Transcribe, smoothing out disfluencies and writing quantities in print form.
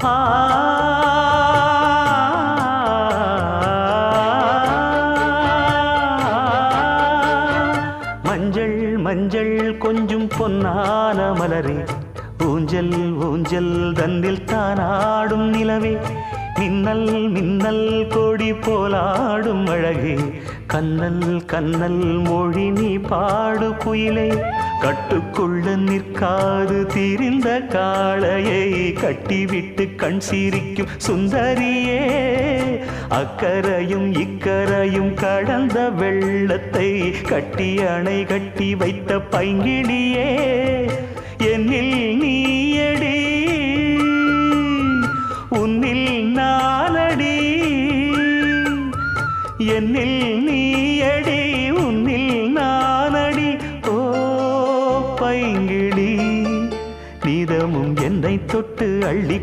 ஆ மஞ்சள் மஞ்சள் கொஞ்சம் பொன்னான மலரே, ஊஞ்சல் ஊஞ்சல் தன்னில் தானாடும் நிலவே, மின்னல் மின்னல் கொடி போலாடும் அழகே, கண்ணல் கண்ணல் மொழி நீ பாடு குயிலே, கட்டுக்குள்ள நிற்காது திரிந்த காளையை கட்டிவிட்டு கண் சிரிக்கும் சுந்தரியே, அக்கரையும் இக்கரையும் கடந்த வெள்ளத்தை கட்டி அணை கட்டி வைத்த பைங்கிளியே, என்னில் நீயடி உன்னில் நானடி, என்னில் நீயடி உன்னில் நானடி. ஓ பைங்கிளி, நீதமும் என்னை தொட்டு அள்ளி